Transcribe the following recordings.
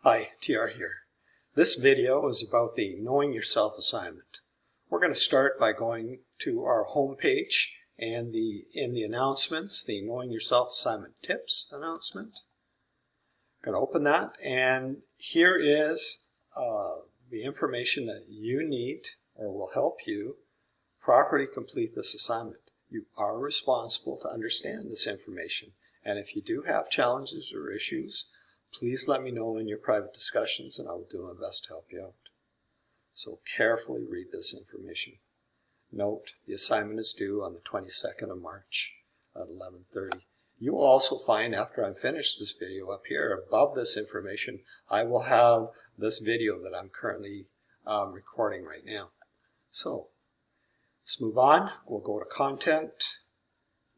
Hi, TR here. This video is about the Knowing Yourself assignment. We're going to start by going to our home page and in the announcements, the Knowing Yourself assignment tips announcement. I'm going to open that, and here is the information that you need or will help you properly complete this assignment. You are responsible to understand this information, and if you do have challenges or issues, please let me know in your private discussions and I will do my best to help you out. So carefully read this information. Note, the assignment is due on the 22nd of March at 11:30. You will also find after I've finished this video up here above this information, I will have this video that I'm currently recording right now. So let's move on. We'll go to content.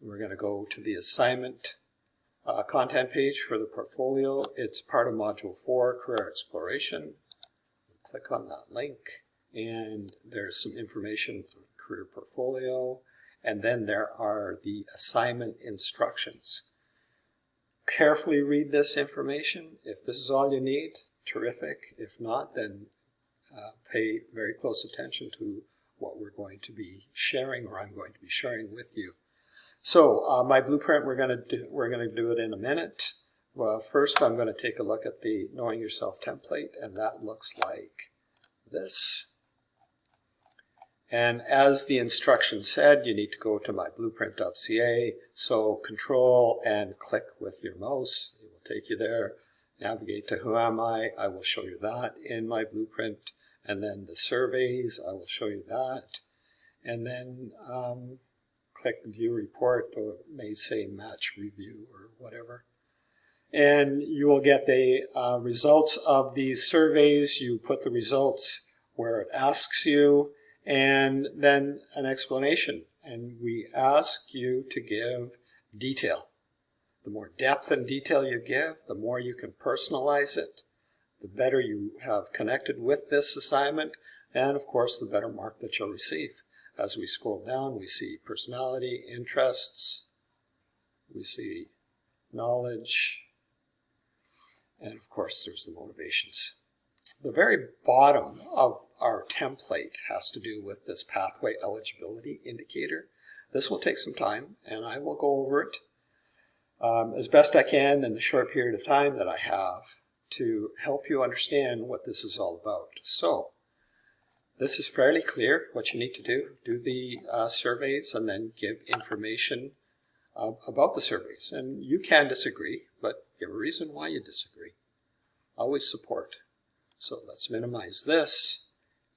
We're going to go to the assignment content page for the portfolio. It's part of Module 4, Career Exploration. Click on that link, and there's some information on Career Portfolio, and then there are the assignment instructions. Carefully read this information. If this is all you need, terrific. If not, then pay very close attention to what we're going to be sharing, or I'm going to be sharing with you. So my blueprint, we're going to do it in a minute. Well, first I'm going to take a look at the Knowing Yourself template, and that looks like this. And as the instruction said, you need to go to myblueprint.ca. So control and click with your mouse. It will take you there. Navigate to Who Am I? I will show you that in my blueprint. And then the surveys, I will show you that. And then click View Report, or it may say Match Review or whatever. And you will get the results of these surveys. You put the results where it asks you, and then an explanation. And we ask you to give detail. The more depth and detail you give, the more you can personalize it, the better you have connected with this assignment, and of course the better mark that you'll receive. As we scroll down, we see personality, interests, we see knowledge, and of course there's the motivations. The very bottom of our template has to do with this pathway eligibility indicator. This will take some time, and I will go over it as best I can in the short period of time that I have to help you understand what this is all about. So, this is fairly clear what you need to do. Do the surveys and then give information about the surveys. And you can disagree, but give a reason why you disagree. Always support. So let's minimize this,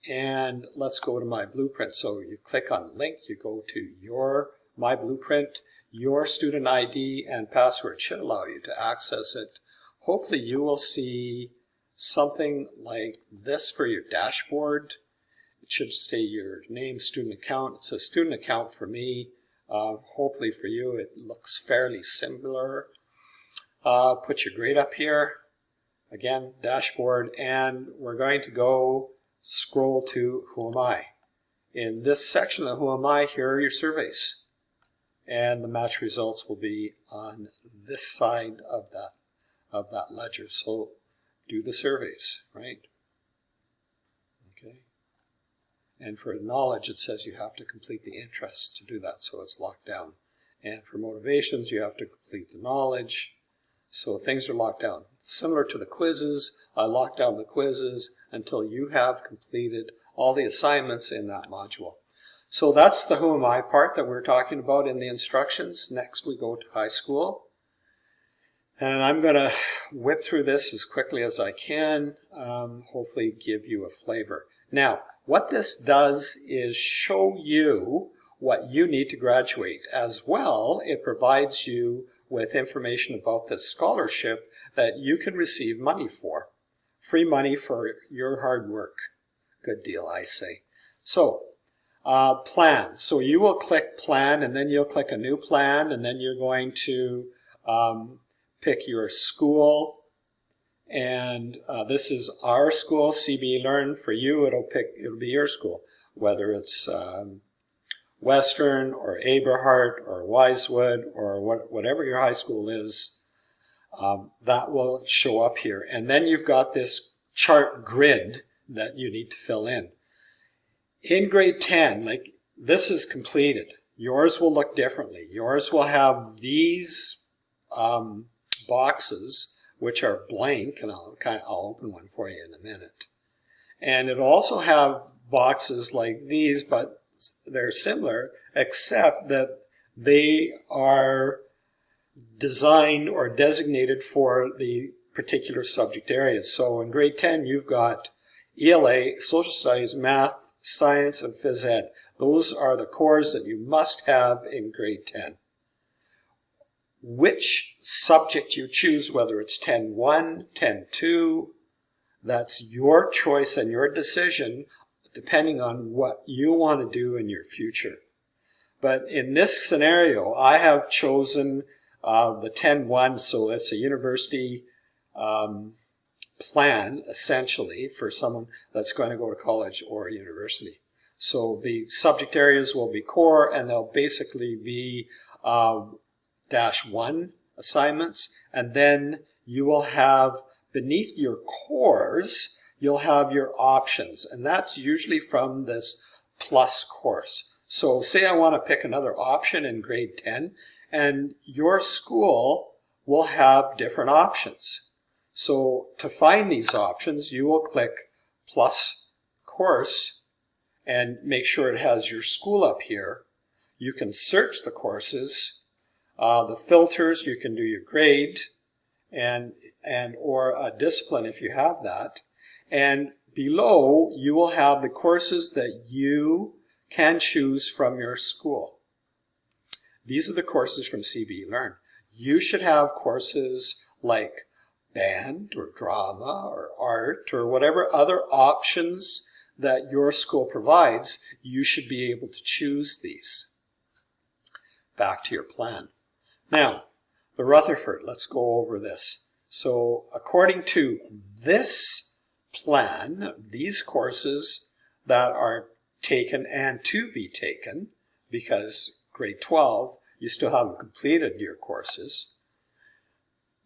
and let's go to My Blueprint. So you click on the link, you go to your My Blueprint, your student ID and password should allow you to access it. Hopefully you will see something like this for your dashboard. It should say your name, student account. It says student account for me. Hopefully for you it looks fairly similar. Put your grade up here. Again, dashboard, and we're going to go scroll to Who Am I? In this section of Who Am I, here are your surveys. And the match results will be on this side of that ledger. So do the surveys, right? Okay. And for knowledge, it says you have to complete the interests to do that, so it's locked down. And for motivations, you have to complete the knowledge. So things are locked down. Similar to the quizzes, I lock down the quizzes until you have completed all the assignments in that module. So that's the Who Am I part that we're talking about in the instructions. Next we go to high school. And I'm going to whip through this as quickly as I can, hopefully give you a flavor. Now, what this does is show you what you need to graduate. As well, it provides you with information about the scholarship that you can receive money for. Free money for your hard work. Good deal, I say. So, plan. So you will click plan, and then you'll click a new plan, and then you're going to pick your school. And this is our school, CB Learn. For you, it'll be your school, whether it's Western or Aberhart or Wisewood or whatever your high school is. that will show up here. And then you've got this chart grid that you need to fill in. In grade 10, like this is completed. Yours will look differently. Yours will have these boxes, which are blank, and I'll open one for you in a minute. And it'll also have boxes like these, but they're similar, except that they are designed or designated for the particular subject areas. So in grade 10, you've got ELA, Social Studies, Math, Science, and Phys Ed. Those are the cores that you must have in grade 10. Which subject you choose, whether it's 10-1, 10-2, that's your choice and your decision, depending on what you want to do in your future. But in this scenario, I have chosen the 10-1, so it's a university plan, essentially, for someone that's going to go to college or university. So the subject areas will be core, and they'll basically be -1 assignments, and then you will have, beneath your cores, you'll have your options, and that's usually from this plus course. So say I want to pick another option in grade 10, and your school will have different options. So to find these options, you will click plus course and make sure it has your school up here. You can search the courses, the filters, you can do your grade and or a discipline if you have that. And below, you will have the courses that you can choose from your school. These are the courses from CBE Learn. You should have courses like band or drama or art or whatever other options that your school provides. You should be able to choose these. Back to your plan. Now, the Rutherford, let's go over this. So according to this plan, these courses that are taken and to be taken, because grade 12, you still haven't completed your courses,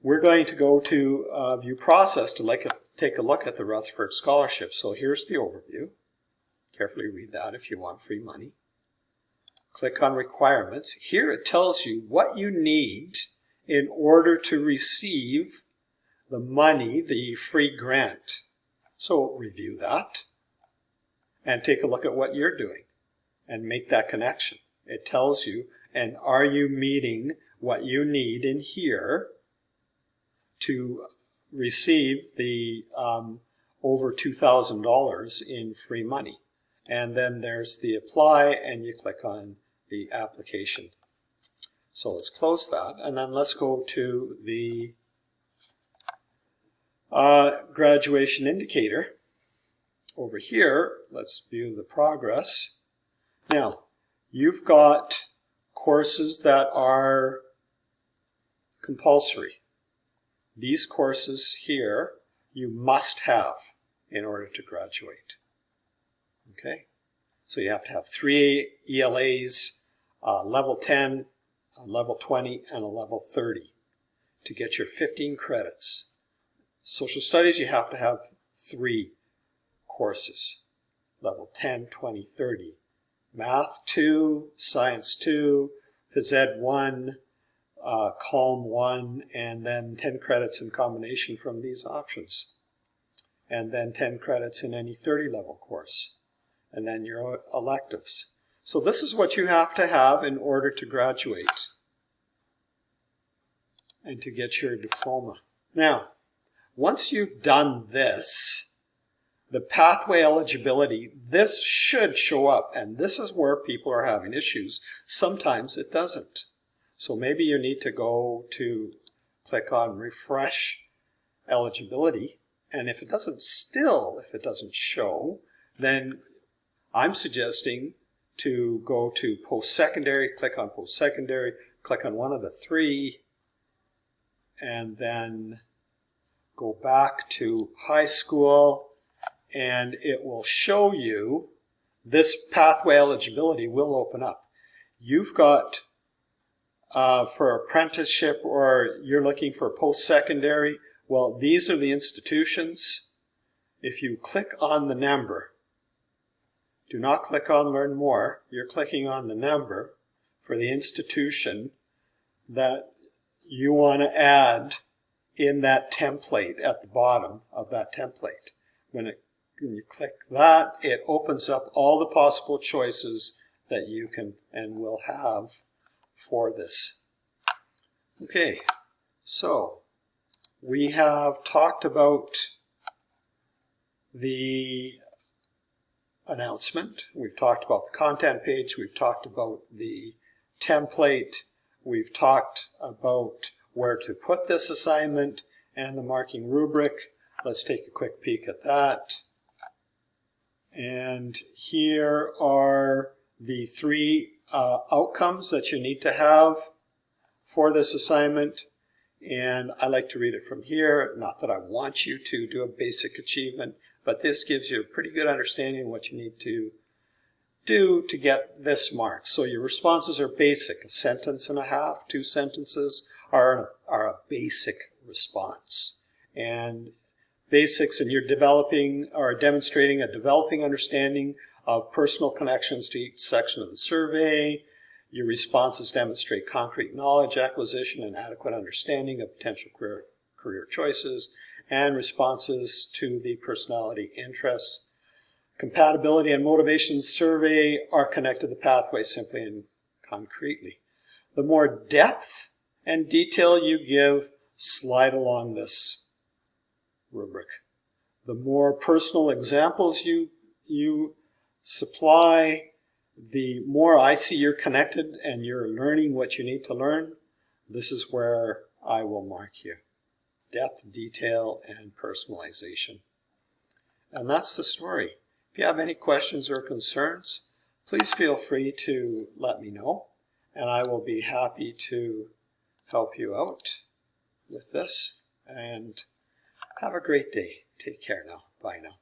we're going to go to View Process to take a look at the Rutherford Scholarship. So here's the overview. Carefully read that if you want free money. Click on Requirements. Here it tells you what you need in order to receive the money, the free grant. So review that and take a look at what you're doing and make that connection. It tells you, and are you meeting what you need in here to receive the over $2,000 in free money. And then there's the apply, and you click on the application. So let's close that, and then let's go to the graduation indicator. Over here, let's view the progress. Now, you've got courses that are compulsory. These courses here you must have in order to graduate. Okay? So you have to have 3 ELAs, level 10, a level 20, and a level 30 to get your 15 credits. Social Studies, you have to have 3 courses, level 10, 20, 30. Math 2, Science 2, Phys Ed 1, Calm 1, and then 10 credits in combination from these options. And then 10 credits in any 30 level course. And then your electives. So this is what you have to have in order to graduate and to get your diploma. Now, once you've done this, the pathway eligibility, this should show up, and this is where people are having issues. Sometimes it doesn't. So maybe you need to go to click on refresh eligibility, and if it doesn't show, then I'm suggesting to go to post-secondary, click on post-secondary, click on one of the 3, and then go back to high school, and it will show you this pathway eligibility will open up. You've got for apprenticeship, or you're looking for post-secondary, well, these are the institutions. If you click on the number, do not click on Learn More. You're clicking on the number for the institution that you want to add in that template at the bottom of that template. When you click that, it opens up all the possible choices that you can and will have for this. Okay, so we have talked about the announcement, we've talked about the content page, we've talked about the template, we've talked about where to put this assignment and the marking rubric. Let's take a quick peek at that. And here are the 3 outcomes that you need to have for this assignment. And I like to read it from here. Not that I want you to do a basic achievement, but this gives you a pretty good understanding of what you need to do to get this mark. So your responses are basic. A sentence and a half, 2 sentences are a basic response. And basics, and you're developing or demonstrating a developing understanding of personal connections to each section of the survey. Your responses demonstrate concrete knowledge acquisition and adequate understanding of potential career choices, and responses to the personality interests. Compatibility and motivation survey are connected to the pathway simply and concretely. The more depth and detail you give, slide along this rubric. The more personal examples you supply, the more I see you're connected and you're learning what you need to learn. This is where I will mark you. Depth, detail, and personalization. And that's the story. If you have any questions or concerns, please feel free to let me know, and I will be happy to help you out with this. And have a great day. Take care now. Bye now.